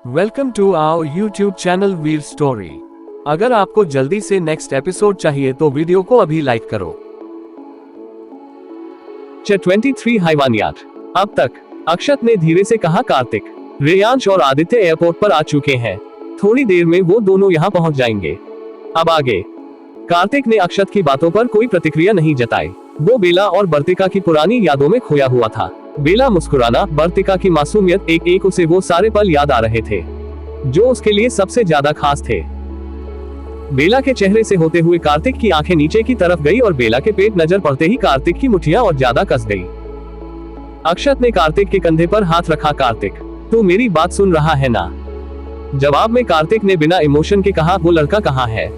Welcome to our YouTube channel Veer story. अगर आपको जल्दी से नेक्स्ट एपिसोड चाहिए तो वीडियो को अभी लाइक करो। 23 हैवानियात। अब तक अक्षत ने धीरे से कहा। कार्तिक, रेयांश और आदित्य एयरपोर्ट पर आ चुके हैं। थोड़ी देर में वो दोनों यहाँ पहुँच जाएंगे। अब आगे। कार्तिक ने अक्षत की बातों पर कोई प्रतिक्रिया नहीं जताई। वो बेला और बर्तिका की पुरानी यादों में खोया हुआ था। बेला मुस्कुराना, बर्तिका की मासूमियत, एक एक उसे वो सारे पल याद आ रहे थे जो उसके लिए सबसे ज्यादा खास थे। बेला के चेहरे से होते हुए कार्तिक की आंखें नीचे की तरफ गई और बेला के पेट नजर पड़ते ही कार्तिक की मुठ्ठियां और ज्यादा कस गई। अक्षत ने कार्तिक के कंधे पर हाथ रखा। कार्तिक, तू मेरी बात सुन रहा है ना? जवाब में कार्तिक ने बिना इमोशन के कहा, वो लड़का कहाँ है?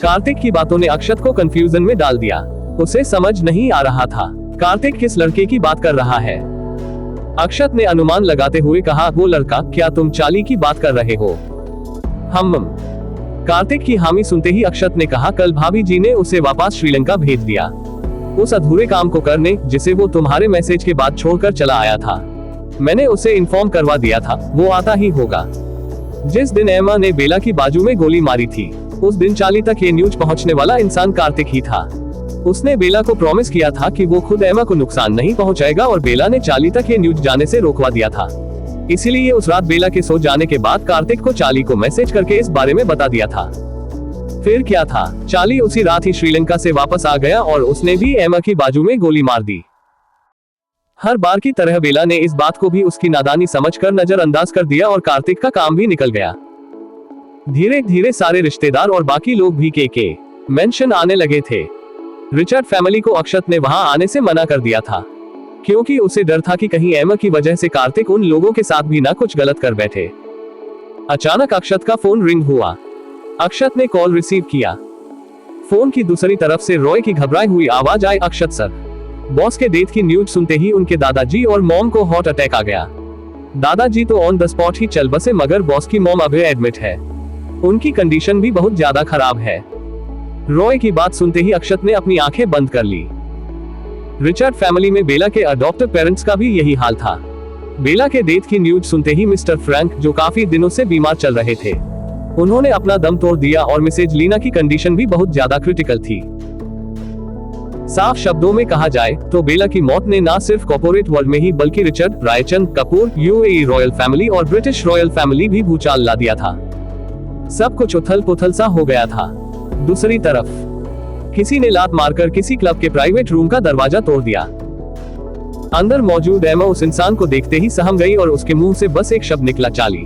कार्तिक की बातों ने अक्षत को कंफ्यूजन में डाल दिया। उसे समझ नहीं आ रहा था कार्तिक किस लड़के की बात कर रहा है। अक्षत ने अनुमान लगाते हुए कहा, वो लड़का, क्या तुम चाली की बात कर रहे हो? हम। कार्तिक की हामी सुनते ही अक्षत ने कहा, कल भाभी जी ने उसे वापस श्रीलंका भेज दिया उस अधूरे काम को करने जिसे वो तुम्हारे मैसेज के बाद छोड़कर चला आया था। मैंने उसे इन्फॉर्म करवा दिया था, वो आता ही होगा। जिस दिन एमा ने बेला की बाजू में गोली मारी थी उस दिन चाली तक ये न्यूज पहुंचने वाला इंसान कार्तिक ही था। उसने बेला को प्रॉमिस किया था कि वो खुद एमा को नुकसान नहीं पहुंचाएगा और बेला ने चाली तक ये न्यूज जाने से रोकवा दिया था। इसीलिए उस रात बेला के सो जाने के बाद कार्तिक को चाली को मैसेज करके इस बारे में बता दिया था। फिर क्या था, चाली उसी रात ही श्रीलंका से वापस आ गया और उसने भी एमा की बाजू में गोली मार दी। हर बार की तरह बेला ने इस बात को भी उसकी नादानी समझकर नजरअंदाज कर दिया और कार्तिक का काम भी निकल गया। धीरे धीरे सारे रिश्तेदार और बाकी लोग भी के मेंशन आने लगे थे। रिचर्ड फैमिली को अक्षत ने वहां आने से मना कर दिया था क्योंकि उसे डर था कि कहीं एमा की वजह से कार्तिक उन लोगों के साथ भी ना कुछ गलत कर बैठे। अचानक अक्षत का फोन रिंग हुआ। अक्षत ने कॉल रिसीव किया। फोन की दूसरी तरफ से रॉय की घबराई हुई आवाज आई, अक्षत सर, बॉस के डेथ की न्यूज सुनते ही उनके दादाजी और मॉम को हार्ट अटैक आ गया। दादाजी तो ऑन द स्पॉट ही चल बसे मगर बॉस की मॉम अभी एडमिट है। उनकी कंडीशन भी बहुत ज्यादा खराब है। रॉय की बात सुनते ही अक्षत ने अपनी आंखें बंद कर ली। रिचर्ड फैमिली में बेला के अडॉप्टेड पेरेंट्स का भी यही हाल था। बेला के डेथ की न्यूज सुनते ही मिस्टर फ्रैंक, जो काफी दिनों से बीमार चल रहे थे, उन्होंने अपना दम तोड़ दिया और मिसेज लीना की कंडीशन भी बहुत ज्यादा क्रिटिकल थी। साफ शब्दों में कहा जाए तो बेला की मौत ने न सिर्फ कॉर्पोरेट वर्ल्ड में ही बल्कि Richard, Raichand, Kapoor, UAE royal family और ब्रिटिश रॉयल फैमिली भी भूचाल ला दिया था। सब कुछ उथल पुथल सा हो गया था। दूसरी तरफ किसी ने लात मारकर किसी क्लब के प्राइवेट रूम का दरवाजा तोड़ दिया। अंदर मौजूद एमा उस इंसान को देखते ही सहम गई और उसके मुंह से बस एक शब्द निकला, चाली।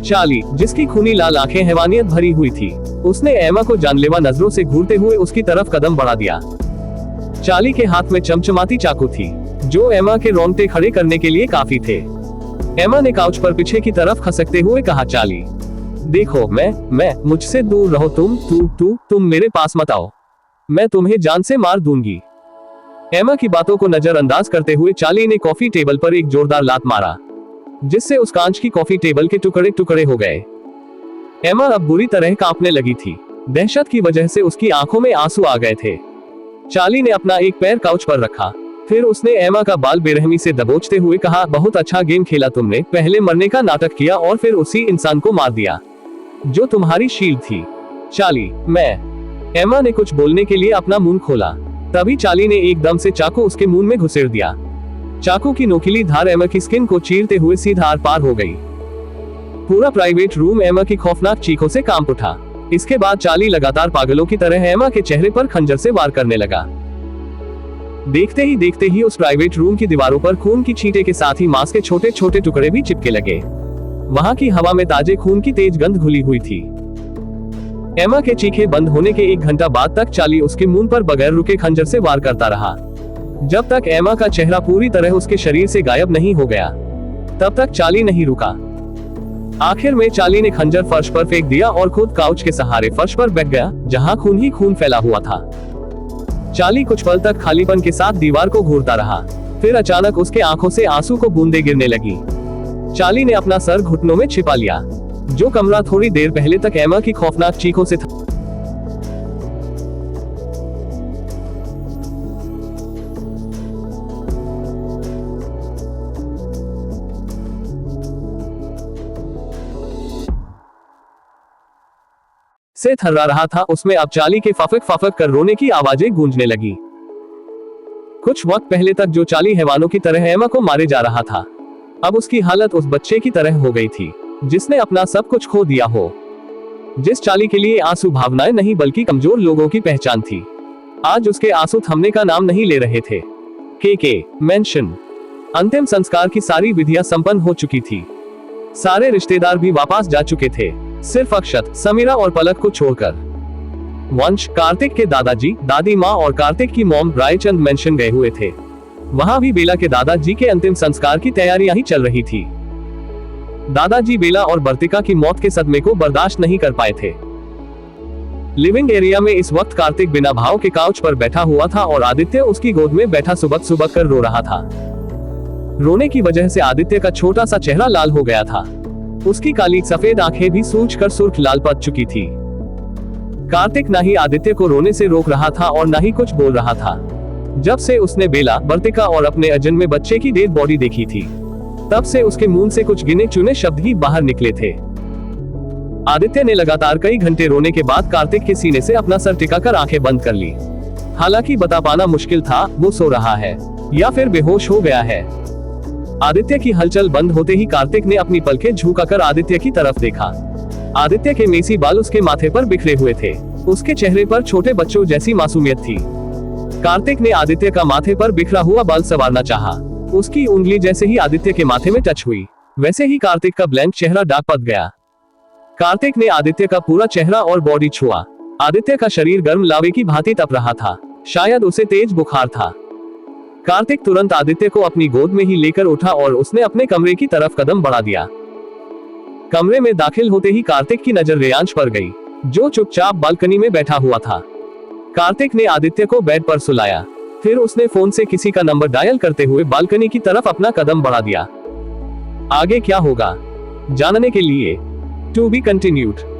चाली, जिसकी खूनी लाल आंखें हैवानियत भरी हुई थी, उसने एमा को जानलेवा नजरों से घूरते हुए उसकी तरफ कदम बढ़ा दिया। चाली के हाथ में चमचमाती चाकू थी जो एमा के रोंगटे खड़े करने के लिए काफी थे। एमा ने काउच पर पीछे की तरफ खसकते हुए कहा, चाली, देखो, मैं मुझसे दूर रहो। तुम मेरे पास मत आओ, मैं तुम्हें जान से मार दूंगी। एमा की बातों को नजरअंदाज करते हुए चाली ने कॉफी टेबल पर एक जोरदार लात मारा जिससे उस कांच की कॉफी टेबल के टुकड़े टुकड़े हो गए। एमा अब बुरी तरह कांपने लगी थी। दहशत की वजह से उसकी आंखों में आंसू आ गए थे। चाली ने अपना एक पैर काउच पर रखा, फिर उसने एमा का बाल बेरहमी से दबोचते हुए कहा, बहुत अच्छा गेम खेला तुमने। पहले मरने का नाटक किया और फिर उसी इंसान को मार दिया जो तुम्हारी शील्ड थी। चाली, मैं। एमा ने कुछ बोलने के लिए अपना मुंह खोला, तभी चाली ने एकदम से चाकू उसके मुंह में घुसेड़ दिया। चाकू की नोकीली धार एमा की स्किन को चीरते हुए सीधा आर पार हो गई। पूरा प्राइवेट रूम एमा की खौफनाक चीखों से कांप उठा। इसके बाद चाली लगातार पागलों की तरह एमा के चेहरे पर खंजर से वार करने लगा। देखते ही उस प्राइवेट रूम की दीवारों पर खून की छींटे के साथ ही मांस के छोटे छोटे टुकड़े भी चिपके लगे। वहां की हवा में ताजे खून की तेज गंध घुली हुई थी। एमा के चीखे बंद होने के 1 घंटा बाद तक चाली उसके मुंह पर बगैर रुके खंजर से वार करता रहा। जब तक एमा का चेहरा पूरी तरह उसके शरीर से गायब नहीं हो गया तब तक चाली नहीं रुका। आखिर में चाली ने खंजर फर्श पर फेंक दिया और खुद काउच के सहारे फर्श पर बैठ गया जहां खून ही खून फैला हुआ था। चाली कुछ पल तक खालीपन के साथ दीवार को घूरता रहा, फिर अचानक उसके आंखों से आंसू को बूंदे गिरने लगी। चाली ने अपना सर घुटनों में छिपा लिया। जो कमरा थोड़ी देर पहले तक एमा की खौफनाक चीखों से था, से थर्रा रहा था, उसमें अब चाली के फाफक फाफक कर रोने की आवाजें गूंजने लगी। कुछ वक्त पहले तक जो चाली हैवानों की तरह एमा को मारे जा रहा था, अब उसकी हालत उस बच्चे की तरह हो गई थी जिसने अपना सब कुछ खो दिया हो। जिस चाली के लिए आंसू भावनाएं नहीं बल्कि कमजोर लोगों की पहचान थी, आज उसके आंसू थमने का नाम नहीं ले रहे थे। के मेंशन। अंतिम संस्कार की सारी विधियां संपन्न हो चुकी थी। सारे रिश्तेदार भी वापस जा चुके थे, सिर्फ अक्षत, समीरा और पलक को छोड़कर। वंश, कार्तिक के दादाजी, दादी माँ और कार्तिक की मॉम रायचंद मेंशन गए हुए थे। वहां भी बेला के दादाजी के अंतिम संस्कार की तैयारियां ही चल रही थी। दादाजी बेला और बर्तिका की मौत के सदमे को बर्दाश्त नहीं कर पाए थे। लिविंग एरिया में इस वक्त कार्तिक बिना भाव के काउच पर बैठा हुआ था और आदित्य उसकी गोद में बैठा सुबक सुबक कर रो रहा था। रोने की वजह से आदित्य का छोटा सा चेहरा लाल हो गया था। उसकी काली सफेद आंखें भी सूजकर सुर्ख लाल पड़ चुकी थी। कार्तिक ना ही आदित्य को रोने से रोक रहा था और ना ही कुछ बोल रहा था। जब से उसने बेला, बर्तिका और अपने अजन्मे बच्चे की डेड बॉडी देखी थी, तब से उसके मुंह से कुछ गिने चुने शब्द ही बाहर निकले थे। आदित्य ने लगातार कई घंटे रोने के बाद कार्तिक के सीने से अपना सर टिकाकर आंखें बंद कर ली। हालांकि बता पाना मुश्किल था वो सो रहा है या फिर बेहोश हो गया है। आदित्य की हलचल बंद होते ही कार्तिक ने अपनी पलकें झुकाकर आदित्य की तरफ देखा। आदित्य के मेसी बाल उसके माथे पर बिखरे हुए थे। उसके चेहरे पर छोटे बच्चों जैसी मासूमियत थी। कार्तिक ने आदित्य का माथे पर बिखरा हुआ बाल संवारना चाहा। उसकी उंगली जैसे ही आदित्य के माथे में टच हुई, वैसे ही कार्तिक का ब्लैंक चेहरा डाक पड़ गया। कार्तिक ने आदित्य का पूरा चेहरा और बॉडी छुआ। आदित्य का शरीर गर्म लावे की भांति तप रहा था, शायद उसे तेज बुखार था। कार्तिक तुरंत आदित्य को अपनी गोद में ही लेकर उठा और उसने अपने कमरे की तरफ कदम बढ़ा दिया। कमरे में दाखिल होते ही कार्तिक की नजर रेयांश पर गई, जो चुपचाप बालकनी में बैठा हुआ था। कार्तिक ने आदित्य को बेड पर सुलाया, फिर उसने फोन से किसी का नंबर डायल करते हुए बालकनी की तरफ अपना कदम बढ़ा दिया। आगे क्या होगा जानने के लिए टू बी कंटिन्यूड।